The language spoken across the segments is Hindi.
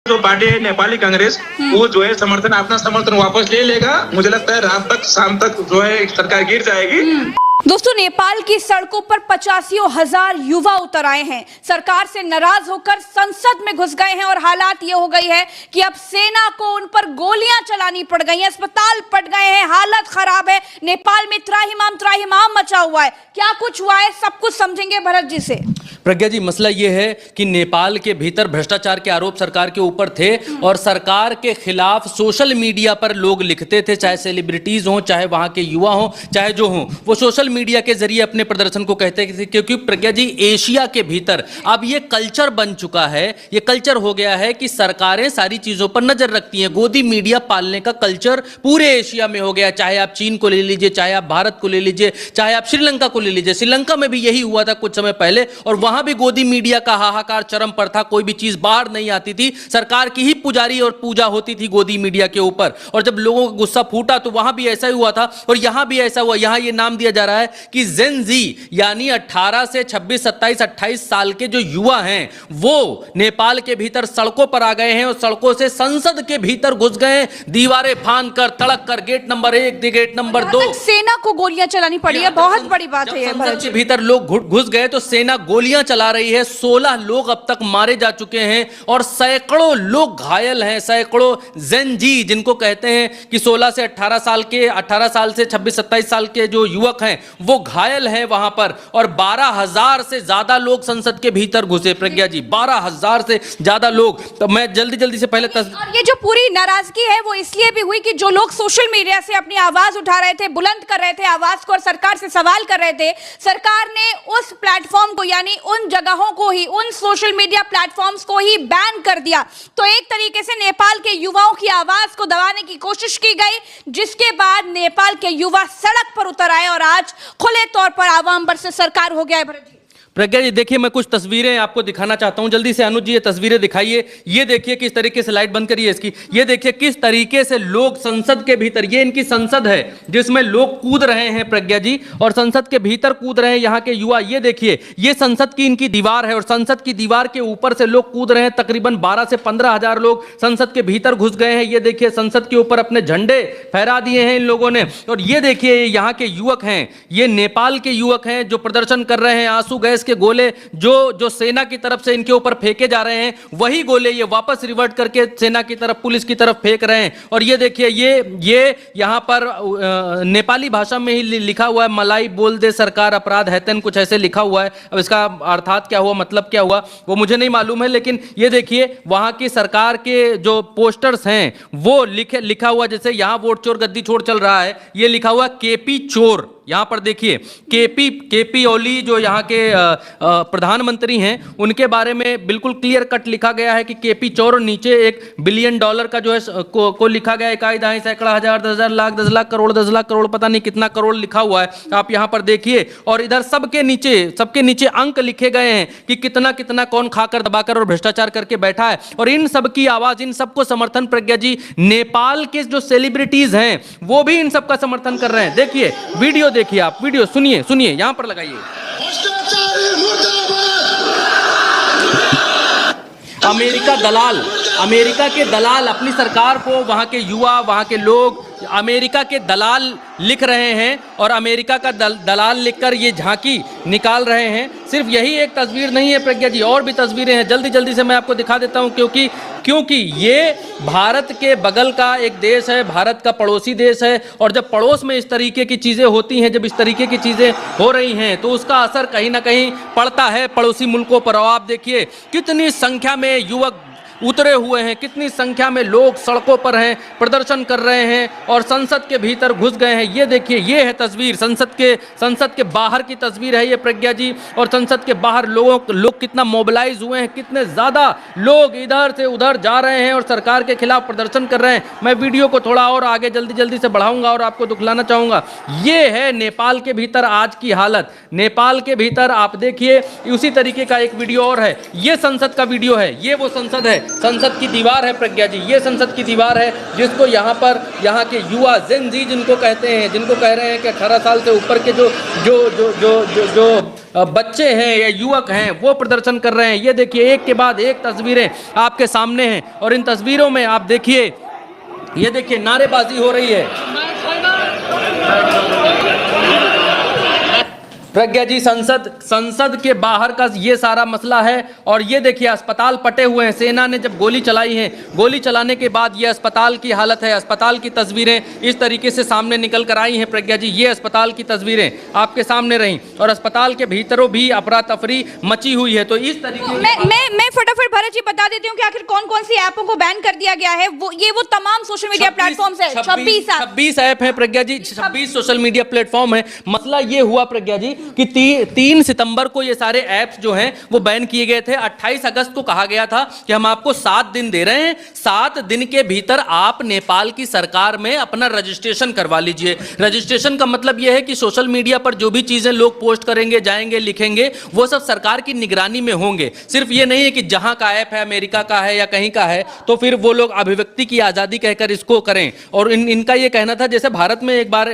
जो पार्टी है नेपाली कांग्रेस, वो जो है अपना समर्थन वापस ले लेगा। मुझे लगता है रात तक शाम तक जो है सरकार गिर जाएगी। दोस्तों, नेपाल की सड़कों पर 85,000 युवा उतर आए हैं। सरकार से नाराज होकर संसद में घुस गए हैं और हालात ये हो गई है कि अब सेना को उन पर गोलियां चलानी पड़ गई हैं, अस्पताल पट गए हैं, हालत खराब है। नेपाल में त्राहिमाम मचा हुआ है। क्या कुछ हुआ है, सब कुछ समझेंगे भरत जी से। प्रज्ञा जी, मसला यह है कि नेपाल के भीतर भ्रष्टाचार के आरोप सरकार के ऊपर थे और सरकार के खिलाफ सोशल मीडिया पर लोग लिखते थे, चाहे सेलिब्रिटीज हों, चाहे वहां के युवा हों, चाहे जो हों, वो सोशल मीडिया के जरिए अपने प्रदर्शन को कहते थे। क्योंकि प्रज्ञा जी, एशिया के भीतर अब ये कल्चर बन चुका है, ये कल्चर हो गया है कि सरकारें सारी चीजों पर नजर रखती हैं। गोदी मीडिया पालने का कल्चर पूरे एशिया में हो गया। चाहे आप चीन को ले लीजिए, चाहे आप भारत को ले लीजिए, चाहे आप श्रीलंका को ले लीजिए। श्रीलंका में भी यही हुआ था कुछ समय पहले और वहां भी गोदी मीडिया का हाहाकार चरम पर था। कोई भी चीज बाहर नहीं आती थी, सरकार की ही पुजारी और पूजा होती थी गोदी मीडिया के ऊपर। और जब लोगों का गुस्सा फूटा तो वहां भी ऐसा ही हुआ था और यहां भी ऐसा हुआ। यहां ये नाम दिया जा रहा है कि जेन जी, यानी 18 से 26, 27, 28 साल के जो युवा हैं, वो नेपाल के भीतर सड़कों पर आ गए हैं और सड़कों से संसद के भीतर घुस गए, दीवारें फांद कर, तड़क कर, गेट नंबर 1, गेट नंबर 2। सेना को गोलियां चलानी पड़ी है, बहुत बड़ी बात है। संसद के भीतर लोग घुस गए तो सेना गोलियां चला रही है। 16 लोग अब तक मारे जा चुके हैं और सैकड़ों लोग घायल हैं। सैकड़ों जेन जी, जिनको कहते हैं कि 16 से 18 साल के, 18 साल से 26, 27 साल के जो युवक हैं, वो घायल हैं वहां पर। और 12,000 से ज्यादा लोग संसद के भीतर घुसे। प्रज्ञा जी, 12,000 से ज्यादा लोग। तो मैं जल्दी से पहले और ये जो पूरी नाराजगी है वो इसलिए भी हुई कि जो लोग सोशल मीडिया से अपनी आवाज उठा रहे थे, बुलंद कर रहे थे आवाज को और सरकार से सवाल कर रहे थे, सरकार ने उस प्लेटफॉर्म को, यानी उन जगहों को ही, उन सोशल मीडिया प्लेटफॉर्म्स को ही बैन कर दिया। तो एक तरीके से नेपाल के युवाओं की आवाज को दबाने की कोशिश की गई, जिसके बाद नेपाल के युवा सड़क पर उतर आए और आज खुले तौर पर आवाम वर्सेस सरकार हो गया है। भरत जी, प्रज्ञा जी, देखिए मैं कुछ तस्वीरें आपको दिखाना चाहता हूं। जल्दी से अनुज जी ये तस्वीरें दिखाइए। ये देखिए किस तरीके से, लाइट बंद करिए इसकी। ये देखिए किस तरीके से लोग संसद के भीतर, ये इनकी संसद है जिसमें लोग कूद रहे हैं प्रज्ञा जी, और संसद के भीतर कूद रहे हैं यहाँ के युवा। ये देखिए, ये संसद की इनकी दीवार है और संसद की दीवार के ऊपर से लोग कूद रहे हैं। तकरीबन 12 से 15 हजार लोग संसद के भीतर घुस गए हैं। ये देखिए, संसद के ऊपर अपने झंडे फहरा दिए हैं इन लोगों ने। और ये देखिए, यहाँ के युवक हैं, ये नेपाल के युवक हैं जो प्रदर्शन कर रहे हैं। आंसू गैस के गोले जो सेना की तरफ से इनके ऊपर फेंके जा रहे हैं, वही गोले ये वापस रिवर्ट करके सेना की तरफ, पुलिस की तरफ फेंक रहे हैं। और ये देखिए, ये यहां पर नेपाली भाषा में ही लिखा हुआ है, मलाई बोल दे सरकार अपराध हैतन, कुछ ऐसे लिखा हुआ है। अब इसका अर्थात क्या हुआ, मतलब क्या हुआ, वो मुझे नहीं मालूम है। लेकिन ये देखिए, वहां की सरकार के जो पोस्टर्स हैं वो लिखा हुआ, जैसे यहां वोट चोर गद्दी छोड़ चल रहा है, ये लिखा हुआ केपी चोर। यहां पर देखिए, केपी ओली जो यहाँ के प्रधानमंत्री हैं, उनके बारे में बिल्कुल क्लियर कट लिखा गया है कि केपी चोर, नीचे $1 बिलियन का जो है को लिखा गया है। इकाई दाई सैकड़ा हजार 10,000 लाख 10 लाख करोड़ 10 लाख करोड़, पता नहीं कितना करोड़ लिखा हुआ है, आप यहाँ पर देखिए। और इधर सबके नीचे अंक लिखे गए हैं कि कितना कितना कौन खाकर दबाकर और भ्रष्टाचार करके बैठा है। और इन सबकी आवाज, इन सबको समर्थन प्रज्ञा जी, नेपाल के जो सेलिब्रिटीज हैं वो भी इन सबका समर्थन कर रहे हैं। देखिए वीडियो, देखिए आप वीडियो, सुनिए यहां पर लगाइए। अमेरिका के दलाल अपनी सरकार को, वहां के युवा, वहां के लोग अमेरिका के दलाल लिख रहे हैं और अमेरिका का दलाल लिखकर ये झांकी निकाल रहे हैं। सिर्फ यही एक तस्वीर नहीं है प्रज्ञा जी, और भी तस्वीरें हैं। जल्दी से मैं आपको दिखा देता हूं, क्योंकि ये भारत के बगल का एक देश है, भारत का पड़ोसी देश है। और जब पड़ोस में इस तरीके की चीज़ें होती हैं, जब इस तरीके की चीज़ें हो रही हैं, तो उसका असर कहीं ना कहीं पड़ता है पड़ोसी मुल्कों पर। और आप देखिए कितनी संख्या में युवक उतरे हुए हैं, कितनी संख्या में लोग सड़कों पर हैं, प्रदर्शन कर रहे हैं और संसद के भीतर घुस गए हैं। ये देखिए, ये है तस्वीर संसद के बाहर की तस्वीर है ये प्रज्ञा जी। और संसद के बाहर लोग कितना मोबिलाइज हुए हैं, कितने ज़्यादा लोग इधर से उधर जा रहे हैं और सरकार के खिलाफ प्रदर्शन कर रहे हैं। मैं वीडियो को थोड़ा और आगे जल्दी से बढ़ाऊंगा और आपको दिखलाना चाहूँगा। ये है नेपाल के भीतर आज की हालत। नेपाल के भीतर आप देखिए, उसी तरीके का एक वीडियो और है, ये संसद का वीडियो है। ये वो संसद है, संसद की दीवार है प्रज्ञा जी, ये संसद की दीवार है जिसको यहाँ के युवा जेन जी जिनको कहते हैं, जिनको कह रहे हैं कि 18 साल से ऊपर के जो बच्चे हैं या युवक हैं वो प्रदर्शन कर रहे हैं। ये देखिए एक के बाद एक तस्वीरें आपके सामने हैं और इन तस्वीरों में आप देखिए, ये देखिए नारेबाजी हो रही है। प्रज्ञा जी, संसद के बाहर का ये सारा मसला है और ये देखिए अस्पताल पटे हुए हैं। सेना ने जब गोली चलाई है, गोली चलाने के बाद ये अस्पताल की हालत है। अस्पताल की तस्वीरें इस तरीके से सामने निकल कर आई हैं प्रज्ञा जी। ये अस्पताल की तस्वीरें आपके सामने रहीं और अस्पताल के भीतरों भी अफरा तफरी मची हुई है। तो इस तरीके मैं फटाफट भरत जी बता देती हूँ कि आखिर कौन कौन सी ऐपों को बैन कर दिया गया है। वो तमाम सोशल मीडिया प्लेटफॉर्म्स है। 26 ऐप है प्रज्ञा जी, 26 सोशल मीडिया प्लेटफॉर्म है। मसला ये हुआ प्रज्ञा जी कि 3 सितंबर को ये सारे ऐप्स जो हैं वो बैन किए गए थे। 28 अगस्त को कहा गया था कि हम आपको 7 दिन दे रहे हैं, 7 दिन के भीतर आप नेपाल की सरकार में अपना रजिस्ट्रेशन करवा लीजिए। रजिस्ट्रेशन का मतलब यह है कि सोशल मीडिया पर जो भी चीजें लोग पोस्ट करेंगे, जाएंगे, लिखेंगे, वो सब सरकार की निगरानी में होंगे। सिर्फ ये नहीं है कि जहां का ऐप है, अमेरिका का है या कहीं का है, तो फिर वो लोग अभिव्यक्ति की आजादी कहकर इसको करें। और इनका ये कहना था, जैसे भारत में एक बार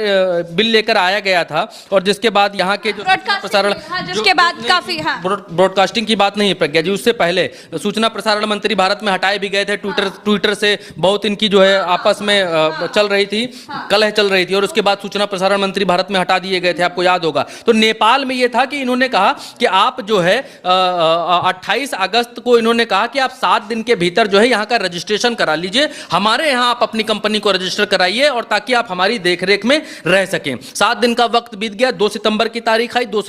बिल लेकर आया गया था और जिसके बाद यहाँ के जो प्रसारण, जिसके बाद काफी ब्रॉडकास्टिंग की बात नहीं है प्रज्ञा जी, उससे पहले सूचना प्रसारण मंत्री भारत में हटाए भी गए थे। ट्विटर से बहुत इनकी जो है आपस में चल रही थी, कलह चल रही थी और उसके बाद सूचना प्रसारण मंत्री भारत में हटा दिए गए थे, आपको याद होगा। तो नेपाल में यह था कि इन्होंने कहा कि आप जो है 28 अगस्त को इन्होंने कहा कि आप 7 दिन के भीतर जो है यहाँ का रजिस्ट्रेशन करा लीजिए, हमारे यहाँ आप अपनी कंपनी को रजिस्टर कराइए और ताकि आप हमारी देखरेख में रह सकें। 7 दिन का वक्त बीत गया, 2 सितंबर की तारीख आई। 2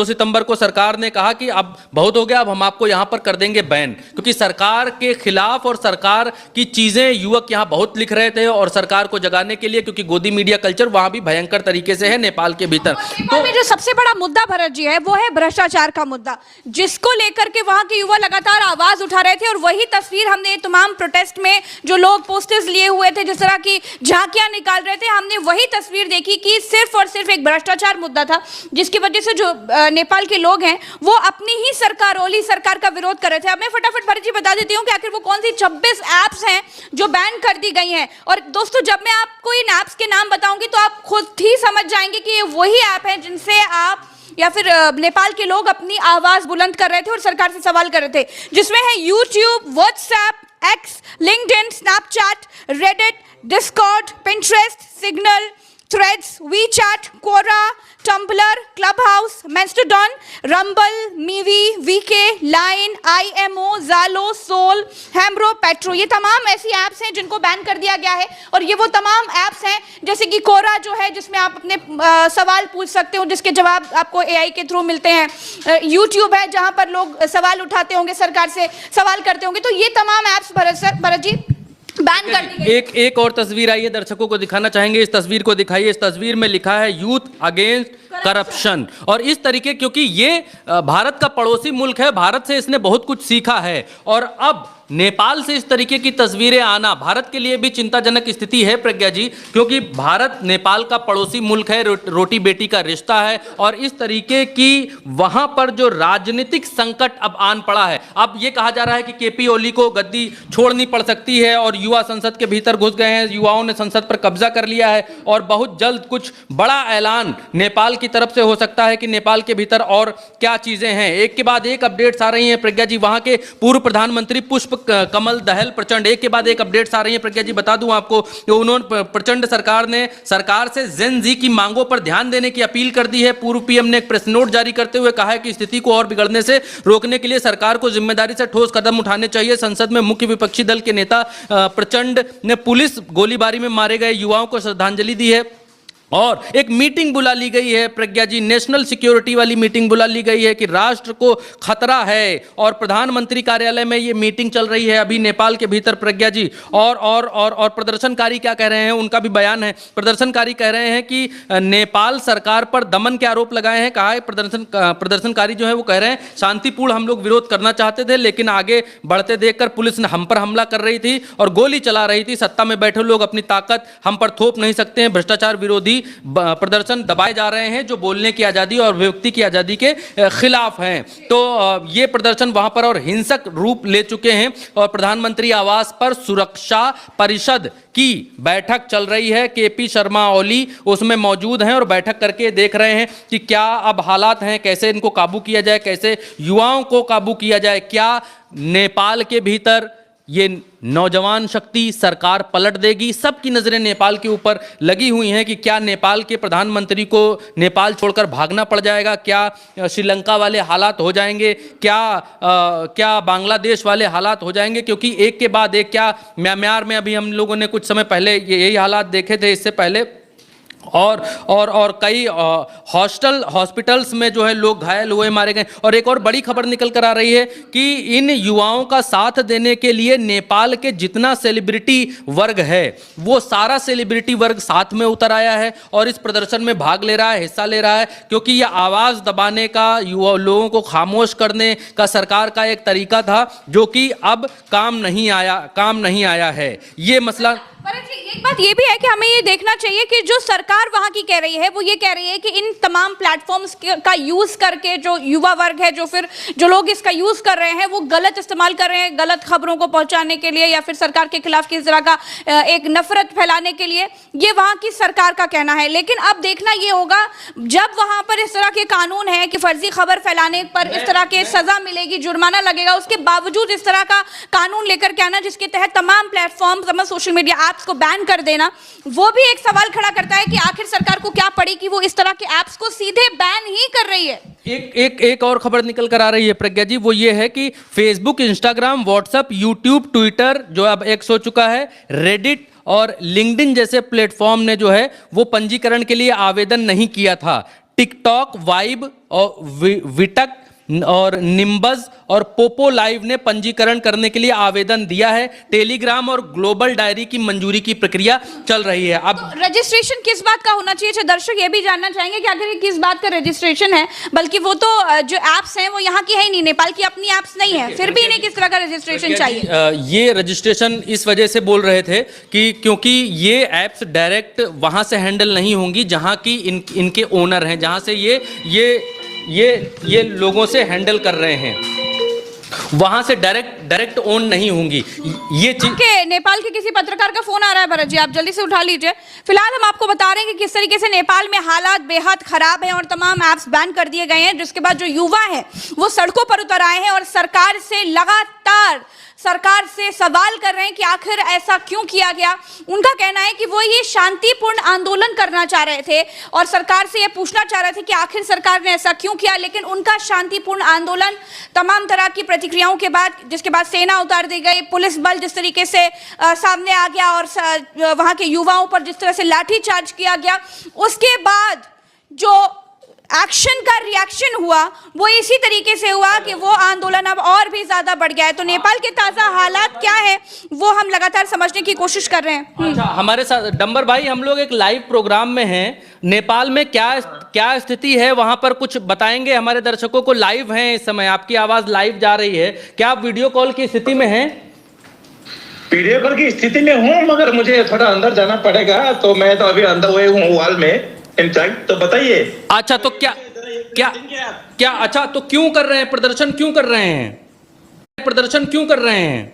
सितंबर को सरकार ने कहा कि अब बहुत हो गया, अब हम आपको यहां पर कर देंगे बैन, क्योंकि सरकार के खिलाफ और सरकार की चीजें युवक यहां बहुत लिख रहे थे और सरकार को जगाने के लिए, क्योंकि गोदी मीडिया कल्चर वहां भी भयंकर तरीके से है नेपाल के भीतर। तो जो सबसे बड़ा मुद्दा भरत जी है वो है भ्रष्टाचार का मुद्दा, जिसको लेकर के वहां के युवा लगातार आवाज उठा रहे थे। और वही तस्वीर हमने तमाम प्रोटेस्ट में जो लोग पोस्टर्स लिए हुए थे, जिस तरह की झांकियां निकाल रहे थे, हमने वही तस्वीर देखी कि सिर्फ और सिर्फ एक भ्रष्टाचार मुद्दा था, जिसकी वजह से जो नेपाल के लोग हैं वो अपनी ही सरकार, ओली सरकार का विरोध कर रहे थे। अब मैं फटाफट भरत जी बता देती हूँ कि आखिर वो कौन सी 26 ऐप्स हैं जो बैन कर दी गई हैं। और दोस्तों, जब मैं आपको इन ऐप्स के नाम बताऊंगी तो आप खुद ही समझ जाएंगे कि ये वही ऐप हैं जिनसे आप या फिर नेपाल के लोग अपनी आवाज बुलंद कर रहे थे और सरकार से सवाल कर रहे थे, जिसमें है YouTube, WhatsApp, X, LinkedIn, Snapchat, Reddit, Discord, Pinterest, Signal, Threads, WeChat, Quora, Tumblr, Clubhouse, Mastodon, Rumble, MeWe, VK, Line, IMO, Zalo, Soul, Hamro, Patro, ये तमाम ऐसी ऐप्स हैं जिनको बैन कर दिया गया है। और ये वो तमाम ऐप्स हैं जैसे कि कोरा जो है, जिसमें आप अपने सवाल पूछ सकते हो, जिसके जवाब आपको एआई के थ्रू मिलते हैं। यूट्यूब है जहां पर लोग सवाल उठाते होंगे, सरकार से सवाल करते होंगे। तो ये तमाम ऐप्स भरत जी बैन कर दी गई। एक और तस्वीर आई है, दर्शकों को दिखाना चाहेंगे। इस तस्वीर को दिखाइए। इस तस्वीर में लिखा है यूथ अगेंस्ट करप्शन। और इस तरीके, क्योंकि ये भारत का पड़ोसी मुल्क है, भारत से इसने बहुत कुछ सीखा है और अब नेपाल से इस तरीके की तस्वीरें आना भारत के लिए भी चिंताजनक स्थिति है प्रज्ञा जी, क्योंकि भारत नेपाल का पड़ोसी मुल्क है, रोटी बेटी का रिश्ता है और इस तरीके की वहां पर जो राजनीतिक संकट अब आन पड़ा है। अब ये कहा जा रहा है कि केपी ओली को गद्दी छोड़नी पड़ सकती है और युवा संसद के भीतर घुस गए हैं, युवाओं ने संसद पर कब्जा कर लिया है और बहुत जल्द कुछ बड़ा ऐलान नेपाल की तरफ से हो सकता है कि नेपाल के भीतर और क्या चीजें हैं। एक के बाद एक अपडेट्स आ रही हैं प्रज्ञा जी। वहां के पूर्व प्रधानमंत्री पुष्प कमल दहल प्रचंड, एक के बाद एक अपडेट्स आ रही है प्रज्ञा जी। बता दूं आपको, उन्होंने प्रचंड सरकार ने सरकार से जेन जी की मांगों पर ध्यान देने की अपील कर दी है। पूर्व पीएम ने एक प्रेस नोट जारी करते हुए कहा है कि स्थिति को और बिगड़ने से रोकने के लिए सरकार को जिम्मेदारी से ठोस कदम उठाने चाहिए। संसद में मुख्य विपक्षी दल के नेता प्रचंड ने पुलिस गोलीबारी में मारे गए युवाओं को श्रद्धांजलि दी है और एक मीटिंग बुला ली गई है प्रज्ञा जी, नेशनल सिक्योरिटी वाली मीटिंग बुला ली गई है कि राष्ट्र को खतरा है और प्रधानमंत्री कार्यालय में ये मीटिंग चल रही है अभी नेपाल के भीतर प्रज्ञा जी। और प्रदर्शनकारी क्या कह रहे हैं, उनका भी बयान है। प्रदर्शनकारी कह रहे हैं कि नेपाल सरकार पर दमन के आरोप लगाए हैं। कहा है प्रदर्शनकारी जो है वो कह रहे हैं शांतिपूर्ण हम लोग विरोध करना चाहते थे, लेकिन आगे बढ़ते देखकर पुलिस ने हम पर हमला कर रही थी और गोली चला रही थी। सत्ता में बैठे लोग अपनी ताकत हम पर थोप नहीं सकते हैं। भ्रष्टाचार विरोधी प्रदर्शन दबाए जा रहे हैं जो बोलने की आज़ादी और अभिव्यक्ति की आज़ादी के खिलाफ हैं। तो ये प्रदर्शन वहां पर और हिंसक रूप ले चुके हैं और प्रधानमंत्री आवास पर सुरक्षा परिषद की बैठक चल रही है। केपी शर्मा ओली उसमें मौजूद हैं और बैठक करके देख रहे हैं कि क्या अब हालात हैं, कैसे इनको काबू किया जाए, कैसे युवाओं को काबू किया जाए। क्या नेपाल के भीतर ये नौजवान शक्ति सरकार पलट देगी? सबकी नजरें नेपाल के ऊपर लगी हुई हैं कि क्या नेपाल के प्रधानमंत्री को नेपाल छोड़कर भागना पड़ जाएगा, क्या श्रीलंका वाले हालात हो जाएंगे, क्या बांग्लादेश वाले हालात हो जाएंगे, क्योंकि एक के बाद एक, क्या म्यांमार में अभी हम लोगों ने कुछ समय पहले यही हालात देखे थे, इससे पहले और कई हॉस्पिटल्स में जो है लोग घायल हुए, मारे गए। और एक और बड़ी खबर निकल कर आ रही है कि इन युवाओं का साथ देने के लिए नेपाल के जितना सेलिब्रिटी वर्ग है वो सारा सेलिब्रिटी वर्ग साथ में उतर आया है और इस प्रदर्शन में भाग ले रहा है, हिस्सा ले रहा है, क्योंकि यह आवाज़ दबाने का, युवा लोगों को खामोश करने का सरकार का एक तरीका था जो कि अब काम नहीं आया है। ये मसला। एक बात ये भी है कि हमें ये देखना चाहिए कि जो सरकार वहां की कह रही है वो ये कह रही है कि इन तमाम प्लेटफॉर्म्स का यूज करके जो युवा वर्ग है, जो लोग इसका यूज कर रहे हैं, वो गलत इस्तेमाल कर रहे हैं गलत खबरों को पहुंचाने के लिए या फिर सरकार के खिलाफ किस तरह का एक नफरत फैलाने के लिए। ये वहां की सरकार का कहना है। लेकिन अब देखना ये होगा जब वहां पर इस तरह के कानून है कि फर्जी खबर फैलाने पर इस तरह के सजा मिलेगी, जुर्माना लगेगा, उसके बावजूद इस तरह का कानून लेकर के आना जिसके तहत तमाम प्लेटफॉर्म, तमाम सोशल मीडिया ऐप्स को बैन कर देना, वो भी एक सवाल खड़ा करता है कि आखिर सरकार को क्या पड़ी कि वो इस तरह के ऐप्स को सीधे बैन ही कर रही है। एक और खबर निकल कर आ रही है प्रज्ञा जी, वो ये है कि Facebook, Instagram, WhatsApp, YouTube, Twitter जो अब एक्स हो चुका है, रेडिट और लिंक्डइन जैसे प्लेटफॉर्म ने जो है वो पंजीकरण के लिए आवेदन नहीं किया था। टिकटॉक, वाइब और विटक और निम्बस और पोपो लाइव ने पंजीकरण करने के लिए आवेदन दिया है। टेलीग्राम और ग्लोबल डायरी की मंजूरी की प्रक्रिया चल रही है। अब तो रजिस्ट्रेशन किस बात का होना चाहिए? दर्शक ये भी जानना चाहेंगे कि आखिर किस बात का रजिस्ट्रेशन है, बल्कि वो तो जो एप्स हैं वो यहाँ की है ही नहीं, नेपाल की अपनी एप्स नहीं है, फिर भी इन्हें किस तरह का रजिस्ट्रेशन चाहिए? ये रजिस्ट्रेशन इस वजह से बोल रहे थे कि क्योंकि ये एप्स डायरेक्ट वहां से हैंडल नहीं होंगी जहां की इनके ओनर हैं, जहां से ये लोगों से हैंडल कर रहे हैं, वहां से डायरेक्ट ओन नहीं होंगी ये चीज। okay, नेपाल के किसी पत्रकार का फोन आ रहा है भरत जी, आप जल्दी से उठा लीजिए। फिलहाल हम आपको बता रहे हैं कि किस तरीके से नेपाल में हालात बेहद खराब हैं और तमाम ऐप्स बैन कर दिए गए हैं, जिसके बाद जो युवा हैं वो सड़कों पर उतर आए हैं और सरकार से लगातार सवाल कर रहे हैं कि आखिर ऐसा क्यों किया गया। उनका कहना है कि वो ये शांतिपूर्ण आंदोलन करना चाह रहे थे और सरकार से ये पूछना चाह रहे थे कि आखिर सरकार ने ऐसा क्यों किया, लेकिन उनका शांतिपूर्ण आंदोलन तमाम तरह की प्रतिक्रियाओं के बाद, जिसके बाद सेना उतार दी गई, पुलिस बल जिस तरीके से सामने आ गया और वहां के युवाओं पर जिस तरह से लाठीचार्ज किया गया, उसके बाद जो एक्शन का रिएक्शन हुआ वो इसी तरीके से हुआ कि वो आंदोलन अब और भी ज्यादा बढ़ गया है। तो नेपाल के ताजा हालात क्या है वो हम लगातार समझने की कोशिश कर रहे हैं। अच्छा, हमारे साथ डंबर भाई, हम लोग एक लाइव प्रोग्राम में हैं, नेपाल में क्या स्थिति है वहां पर कुछ बताएंगे हमारे दर्शकों को? लाइव हैं इस समय, आपकी आवाज लाइव जा रही है, क्या आप वीडियो कॉल की स्थिति में हैं? वीडियो कॉल की स्थिति में हूँ, मगर मुझे थोड़ा अंदर जाना पड़ेगा, तो मैं तो अभी अंदर हुए हूँ वॉल में। तो बताइए। अच्छा, तो क्या अच्छा, तो क्यों कर रहे हैं प्रदर्शन, क्यों कर रहे हैं?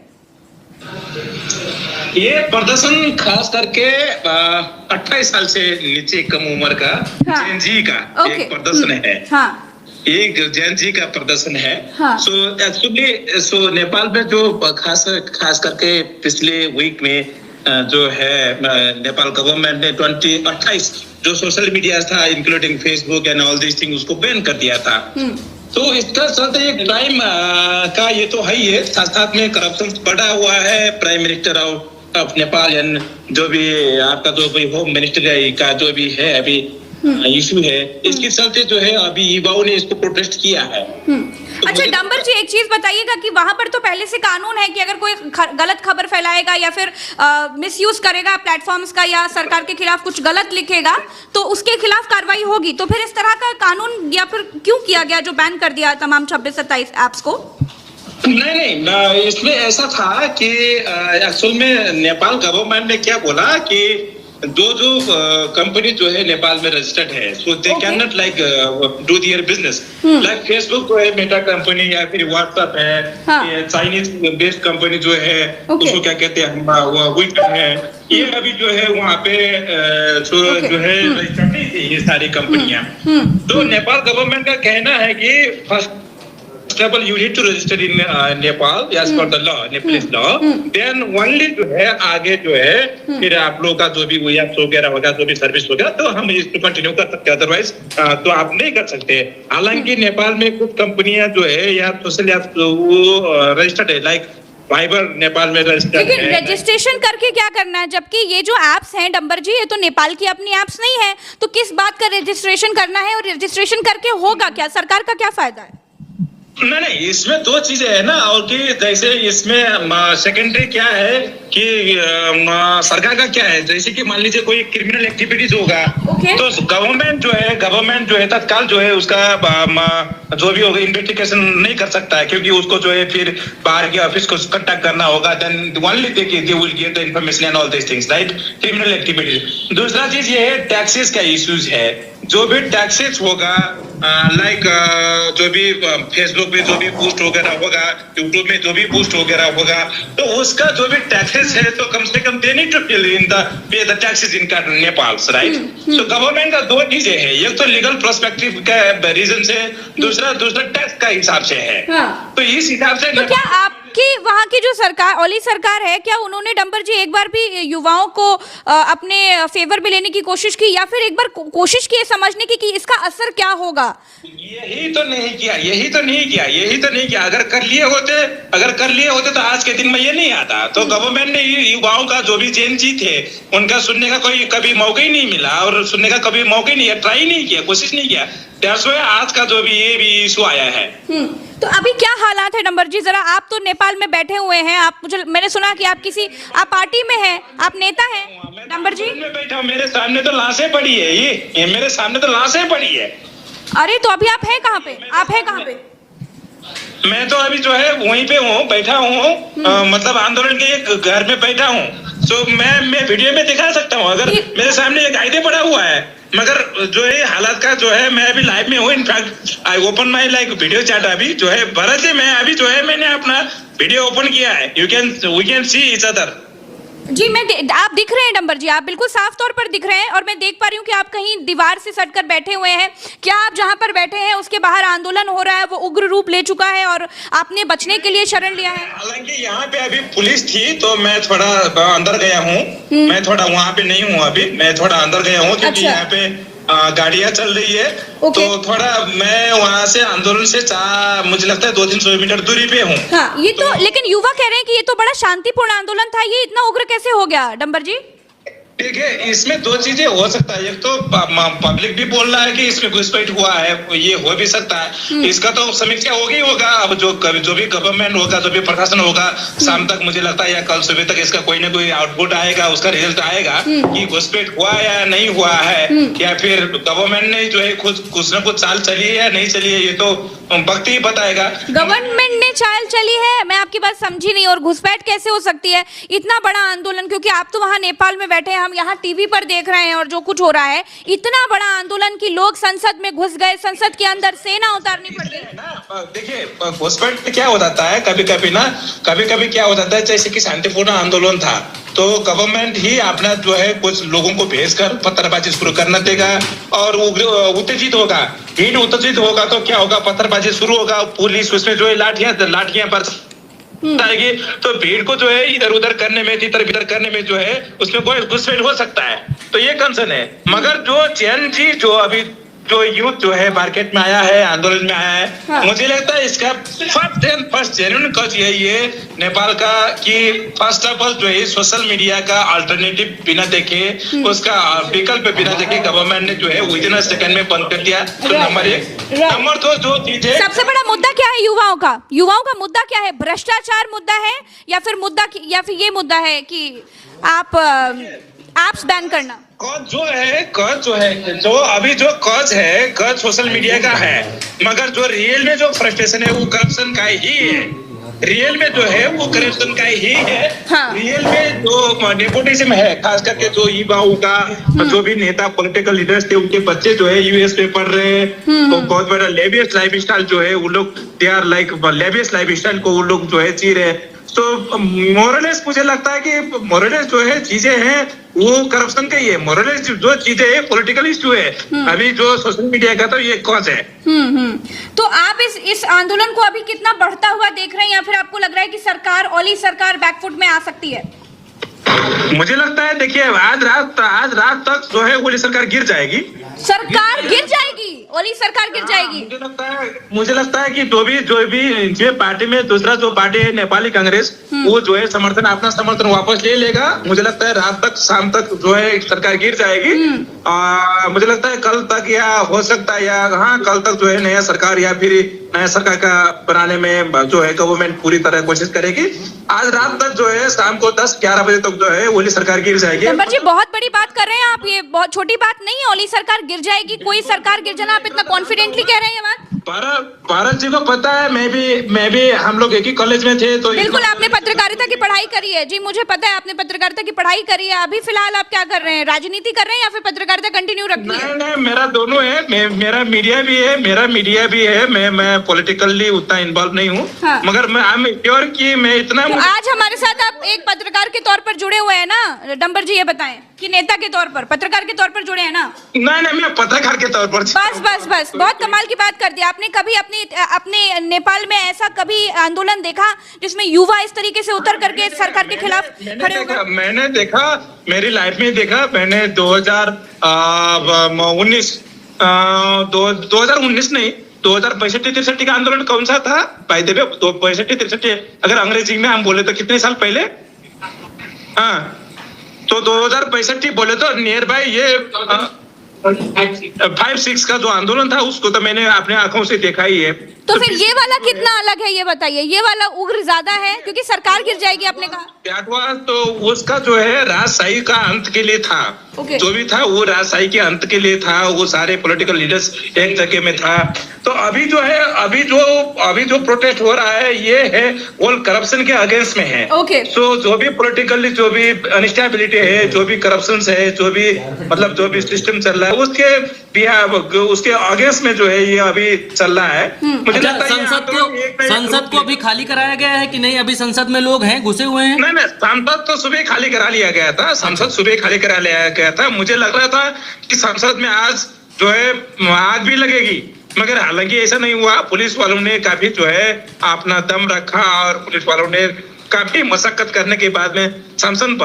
ये प्रदर्शन खास करके 28 साल से नीचे कम उम्र का जैन जी का एक प्रदर्शन है। एक जैन जी का प्रदर्शन है। सो एक्चुअली नेपाल में जो खास करके पिछले वीक में जो है नेपाल गवर्नमेंट ने 28 जो सोशल मीडिया था including Facebook and all this thing उसको बैन कर दिया था। तो इसका चलते एक क्राइम का ये तो है ही है, साथ में करप्शन बढ़ा हुआ है। Prime minister of Nepal and जो भी आपका जो भी होम मिनिस्टर का जो भी है अभी इशू है, इसके चलते जो है अभी युवाओं ने इसको प्रोटेस्ट किया है। तो अच्छा डंबर जी, एक चीज बताइएगा कि वहां पर तो पहले से कानून है कि अगर कोई गलत खबर फैलाएगा या फिर मिसयूज करेगा प्लेटफॉर्म्स का या सरकार के खिलाफ कुछ गलत लिखेगा तो उसके खिलाफ कार्रवाई होगी, तो फिर इस तरह का कानून या फिर क्यों किया गया जो बैन कर दिया तमाम 26-27 ऐप्स को? नहीं, इसमें ऐसा था कि एक्चुअल में नेपाल गवर्नमेंट ने क्या बोला कि जो कंपनी जो है नेपाल में रजिस्टर्ड है, so they can not like do their business. Like Facebook जो है मेटा कंपनी, या फिर व्हाट्सएप है, चाइनीज बेस्ड कंपनी जो है उसको क्या कहते हैं, वीटा है, ये अभी जो है वहाँ पे जो है रजिस्टर्ड नहीं थी ये सारी कंपनियां। तो नेपाल गवर्नमेंट का कहना है कि first you need to register in Nepal as per the law, Nepalese law, then only जो है आगे जो है फिर आप लोग का जो भी ऐप्स वगैरह होगा, जो भी सर्विस होगा, तो हम इसको कंटिन्यू कर सकते हैं, अदरवाइज तो आप नहीं कर सकते। हालांकि नेपाल में कुछ कंपनियां जो है या सोशल ऐप्स वो रजिस्टर्ड है, लाइक फाइबर नेपाल में रजिस्टर्ड है। लेकिन रजिस्ट्रेशन करके क्या करना है, जबकि ये जो एप्स हैं डंबर जी, ये तो नेपाल की अपनी एप्स नहीं है, तो किस बात का रजिस्ट्रेशन करना है, और रजिस्ट्रेशन करके होगा क्या, सरकार का क्या फायदा है? नहीं, इसमें दो चीजें है ना, और कि जैसे इसमें सेकेंडरी क्या है कि सरकार का क्या है, जैसे कि मान लीजिए कोई क्रिमिनल एक्टिविटीज होगा, तो गवर्नमेंट जो है तत्काल जो है उसका जो भी होगा इन्वेस्टिगेशन नहीं कर सकता है, क्योंकि उसको जो है फिर बाहर के ऑफिस को कांटेक्ट करना होगा, then only they will get the information and all this things, right, criminal activities. दूसरा चीज ये है टैक्सेस का इश्यूज है, जो भी टैक्सेस होगा, लाइक जो भी फेसबुक पे जो भी पोस्ट वगैरह होगा, यूट्यूब में जो भी पोस्ट वगैरह होगा, तो उसका जो भी टैक्सेस है तो कम से कम दे नीड टू पे the taxes in Nepal, right. So government का दो चीजें है, एक तो लीगल पर्सपेक्टिव का रीजन से, दूसरा टैक्स का हिसाब से है। तो इस हिसाब से तो क्या आपकी वहाँ की जो सरकार, ओली सरकार है, क्या उन्होंने डंबर जी एक बार भी युवाओं को अपने फेवर में लेने की कोशिश की, या फिर एक बार कोशिश की समझने की कि इसका असर क्या होगा? यही तो नहीं किया। अगर कर लिए होते तो आज के दिन में ये नहीं आता। तो गवर्नमेंट ने युवाओं का जो भी जेन जी थे उनका सुनने का कोई कभी मौका ही नहीं मिला, और सुनने का कभी मौका ही नहीं है, ट्राई नहीं किया, कोशिश नहीं किया। आज का जो भी ये भी इशू आया है। तो अभी क्या हालात है डंबर जी, जरा आप तो नेपाल में बैठे हुए हैं, मैंने सुना कि आप पार्टी में हैं, आप नेता हैं डंबर जी। मैं बैठा, मेरे सामने तो लाशें पड़ी है, ये मेरे सामने तो लाशें पड़ी है। अरे तो अभी आप हैं कहाँ पे? मैं तो अभी जो है वहीं पे हूँ, बैठा हूँ, मतलब आंदोलन के एक घर में बैठा हूँ। तो मैं वीडियो में दिखा सकता हूँ, अगर मेरे सामने एक आईडी पड़ा हुआ है, मगर जो है हालात का जो है मैं अभी लाइव में हूँ। In fact I open my like video chat अभी जो है भरत जी, मैं अभी जो है मैंने अपना वीडियो ओपन किया है, we can see each other. जी आप दिख रहे हैं डंबर जी, आप बिल्कुल साफ तौर पर दिख रहे हैं, और मैं देख पा रही हूँ कि आप कहीं दीवार से सटकर बैठे हुए हैं। क्या आप जहाँ पर बैठे हैं उसके बाहर आंदोलन हो रहा है, वो उग्र रूप ले चुका है, और आपने बचने के लिए शरण लिया है? हालांकि यहाँ पे अभी पुलिस थी, तो मैं थोड़ा अंदर गया हूँ, मैं थोड़ा वहाँ पे नहीं हूँ अभी, मैं थोड़ा अंदर गया हूँ, क्योंकि यहाँ पे गाड़ियां चल रही है। तो थोड़ा मैं वहाँ से आंदोलन से मुझे लगता है 200-300 मीटर दूरी पे हूँ। हाँ, ये तो लेकिन युवा कह रहे हैं कि ये तो बड़ा शांतिपूर्ण आंदोलन था, ये इतना उग्र कैसे हो गया डंबर जी? ठीक है, इसमें दो चीजें हो सकता है, एक तो पब्लिक भी बोल रहा है कि इसमें घुसपैठ हुआ है, ये हो भी सकता है, इसका तो समीक्षा होगा। अब जो भी गवर्नमेंट होगा, जो भी प्रशासन होगा, शाम तक मुझे लगता है या कल सुबह तक इसका कोई ना कोई आउटपुट आएगा, उसका रिजल्ट आएगा कि घुसपैठ हुआ या नहीं हुआ है, या फिर गवर्नमेंट ने जो है कुछ न कुछ चाल चली है या नहीं चली है, ये तो वक्त ही बताएगा। गवर्नमेंट ने चाल चली है, मैं आपकी बात समझी नहीं, और घुसपैठ कैसे हो सकती है, इतना बड़ा आंदोलन, क्योंकि आप तो वहाँ नेपाल में बैठे हैं, हम यहाँ टीवी पर देख रहे हैं, और जो कुछ हो रहा है, इतना बड़ा आंदोलन कि लोग संसद में घुस गए, संसद के अंदर सेना उतारनी पड़ गई। देखिए, घुसपैठ क्या हो जाता है, कभी कभी क्या हो जाता है, जैसे कि शांतिपूर्ण आंदोलन था, तो गवर्नमेंट ही अपना जो है कुछ लोगों को भेजकर पत्थरबाजी शुरू करना देगा, और उत्तेजित होगा, भीड़ उत्तेजित होगा, तो क्या होगा, पत्थरबाजी शुरू होगा, पुलिस उसमें जो है लाठियां पर आएगी, तो भीड़ को जो है इधर उधर करने में, तितर बितर करने में जो है उसमें कोई घुसपैठ हो सकता है। तो ये कंसर्न है। मगर जो जैन जी जो अभी जो यूथ जो है मार्केट में आया है, आंदोलन में आया है, हाँ। मुझे लगता है इसका फर्स्ट जेन्युइन कज ये नेपाल का कि फर्स्ट ऑफ ऑल जो है सोशल मीडिया का अल्टरनेटिव बिना देखे, उसका विकल्प बिना देखे गवर्नमेंट ने जो है विदिन अ सेकंड में बंद कर दिया। तो नंबर 1। नंबर 2 जो चीज है, सबसे बड़ा मुद्दा क्या है युवाओं का मुद्दा क्या है? भ्रष्टाचार मुद्दा है, या फिर ये मुद्दा है कि आप एप्स बैन करना? कज जो अभी जो कज है, कज सोशल मीडिया का है, मगर जो रियल में जो फ्रस्ट्रेशन है वो करप्शन का ही है। रियल में जो है वो करप्शन का ही है। हाँ। रियल में जो नेपोटिज्म है, खास करके जो युवाओं का, जो भी नेता पॉलिटिकल लीडर्स थे, उनके बच्चे जो है यूएस में पढ़ रहे हैं, तो बहुत बड़ा लेवियस लाइफ स्टाइल जो है वो लोग, they are like lavish life style को वो लोग जो है जी रहे हैं। तो मोरलेस मुझे लगता है कि मोरलेस जो है चीजें हैं वो करप्शन का ही है। मोरलेस जो चीजें है पॉलिटिकल इश्यू है। अभी जो सोशल मीडिया का तो ये कॉज है। तो आप इस आंदोलन को अभी कितना बढ़ता हुआ देख रहे हैं, या फिर आपको लग रहा है कि सरकार, ओली सरकार बैकफुट में आ सकती है? मुझे लगता है, देखिए आज रात तक जो है ओली सरकार गिर जाएगी। सरकार गिर जाएगी, ओली सरकार गिर जाएगी। मुझे लगता है कि जो भी पार्टी में दूसरा जो पार्टी है नेपाली कांग्रेस, वो जो है अपना समर्थन वापस ले लेगा। मुझे लगता है रात तक, शाम तक जो है सरकार गिर जाएगी। मुझे लगता है कल तक, या हो सकता है, या हाँ कल तक जो है नया सरकार, या फिर नया सरकार का बनाने में जो है गवर्नमेंट पूरी तरह कोशिश करेगी। आज रात तक जो है शाम को 10-11 बजे तक जो है ओली सरकार गिर जाएगी। नंबर जी, बहुत बड़ी बात कर रहे हैं आप, ये बहुत छोटी बात नहीं है। ओली सरकार गिर जाएगी, कोई सरकार गिर जाना, आप इतना कॉन्फिडेंटली कह रहे हैं ये बात? भारत जी को पता है, मैं भी हम लोग एक ही कॉलेज में थे। तो बिल्कुल, आपने पत्रकारिता की पढ़ाई करी है जी, मुझे पता है आपने पत्रकारिता की पढ़ाई करी है। अभी फिलहाल आप क्या कर रहे हैं, राजनीति कर रहे हैं या फिर पत्रकारिता कंटिन्यू रखनी है? नहीं, मेरा दोनों है। मेरा मीडिया भी है। मैं पॉलिटिकली उतना इन्वॉल्व नहीं हूँ। हाँ। मगर मैं आई एम श्योर कि मैं इतना, तो आज हमारे साथ आप एक पत्रकार के तौर पर जुड़े हुए हैं ना डंबर जी, ये बताएं कि नेता के तौर पर, पत्रकार के तौर पर जुड़े हैं ना? नहीं, मैं पत्रकार के तौर पर। बस बहुत कमाल की बात कर दी आपने। कभी अपने नेपाल में ऐसा कभी आंदोलन देखा जिसमें युवा इस तरीके से उतर करके सरकार के खिलाफ खड़े हो गए? मैंने देखा, मेरी लाइफ में देखा। मैंने 2019 नहीं, 2065-63 का आंदोलन कौन सा था? भाई देवे, 65-63 अगर अंग्रेजी में हम बोले तो कितने साल पहले? हाँ, तो 2065 बोले तो नियर बाय ये 5-6 का जो आंदोलन था, उसको तो मैंने अपने आंखों से देखा ही है। तो फिर ये वाला कितना अलग है ये बताइए? ये वाला उग्र ज्यादा है क्योंकि सरकार गिर जाएगी आपने कहा। तो उसका जो है राजशाही का अंत के लिए था। जो भी था वो राजशाही के अंत के लिए था। वो सारे पॉलिटिकल लीडर्स एक जगह में था। तो अभी जो है, अभी जो प्रोटेस्ट हो रहा है, ये है ऑल करप्शन के अगेंस्ट में है। तो जो भी पॉलिटिकली, जो भी अनस्टेबिलिटी है, जो भी करप्शन है, जो भी सिस्टम चल रहा है, उसके अगेंस्ट में जो है ये अभी चल रहा है। मुझे लगता है संसद को अभी खाली कराया गया है कि नहीं? अभी संसद में लोग हैं, घुसे हुए हैं? नहीं, संसद तो सुबह खाली करा लिया गया था। संसद सुबह खाली करा लिया गया था। मुझे लग रहा था कि संसद में आज जो है आग भी लगेगी, मगर हालांकि ऐसा नहीं हुआ। पुलिस वालों ने काफी जो है अपना दम रखा और पुलिस वालों ने काफी मशक्कत करने के बाद में संसद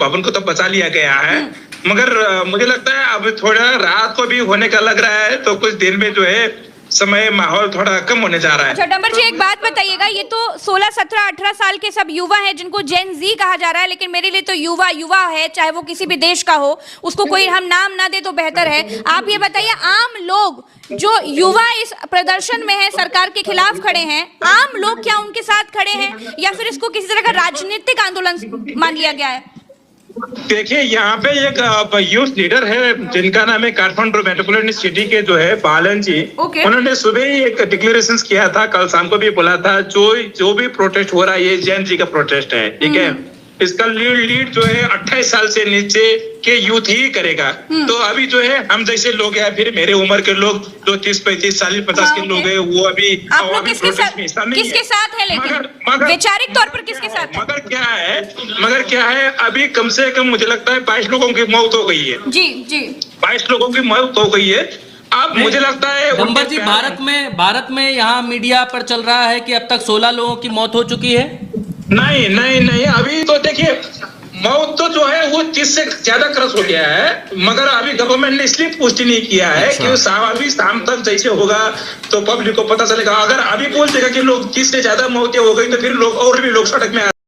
भवन को तो बचा लिया गया है। मगर मुझे लगता है अब थोड़ा रात को भी होने का लग रहा है, तो कुछ दिन में जो है समय माहौल थोड़ा कम होने जा रहा है। अच्छा डंबर जी, एक बात बताइएगा, ये तो 16, 17, 18 साल के सब युवा हैं जिनको जेन जी कहा जा रहा है, लेकिन मेरे लिए तो युवा है, चाहे वो किसी भी देश का हो, उसको कोई हम नाम ना दे तो बेहतर है। आप ये बताइए, आम लोग जो युवा इस प्रदर्शन में है, सरकार के खिलाफ खड़े हैं, आम लोग क्या उनके साथ खड़े हैं या फिर इसको किसी तरह का राजनीतिक आंदोलन मान लिया गया है? देखिए, यहाँ पे एक यूथ लीडर है जिनका नाम है काठमांडू मेट्रोपॉलिटन सिटी के जो है बालन जी। उन्होंने सुबह ही एक डिक्लेरेशन किया था, कल शाम को भी बोला था, जो भी प्रोटेस्ट हो रहा है ये जैन जी का प्रोटेस्ट है, ठीक है। इसका लीड जो है 28 साल से नीचे के यूथ ही करेगा। तो अभी जो है हम जैसे लोग हैं, फिर मेरे उम्र के लोग जो 30-35 40 50 के लोग हैं, वो अभी प्रोटेस्ट में हिस्सा नहीं है। किसके साथ है? लेकिन वैचारिक तौर पर किसके साथ? मगर क्या है, अभी कम से कम मुझे लगता है 22 लोगों की मौत हो गई है। जी 22 लोगों की मौत हो गई है। अब मुझे लगता है डंबर जी, भारत में यहाँ मीडिया पर चल रहा है कि अब तक 16 लोगों की मौत हो चुकी है। नहीं, अभी तो देखिए, मौत तो जो है वो 30 से ज्यादा क्रॉस हो गया है, मगर अभी गवर्नमेंट ने इसलिए पुष्टि नहीं किया है कि अभी शाम तक जैसे होगा तो पब्लिक को पता चलेगा। अगर अभी बोल देगा कि लोग 30 से ज्यादा मौतें हो गई तो फिर लोग और भी लोग सड़क में